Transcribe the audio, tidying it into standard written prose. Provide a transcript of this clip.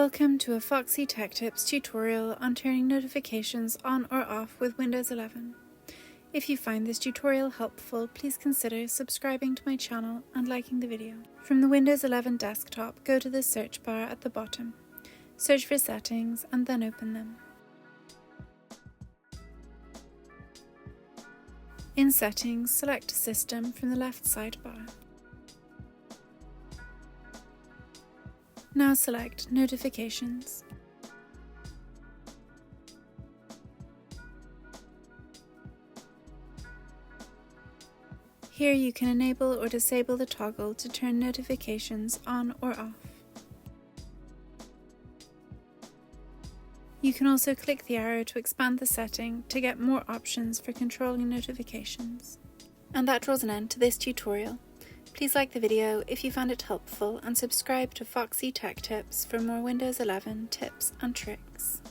Welcome to a Foxy Tech Tips tutorial on turning notifications on or off with Windows 11. If you find this tutorial helpful, please consider subscribing to my channel and liking the video. From the Windows 11 desktop, go to the search bar at the bottom. Search for Settings and then open them. In Settings, select System from the left sidebar. Now select Notifications. Here you can enable or disable the toggle to turn notifications on or off. You can also click the arrow to expand the setting to get more options for controlling notifications. And that draws an end to this tutorial. Please like the video if you found it helpful and subscribe to Foxy Tech Tips for more Windows 11 tips and tricks.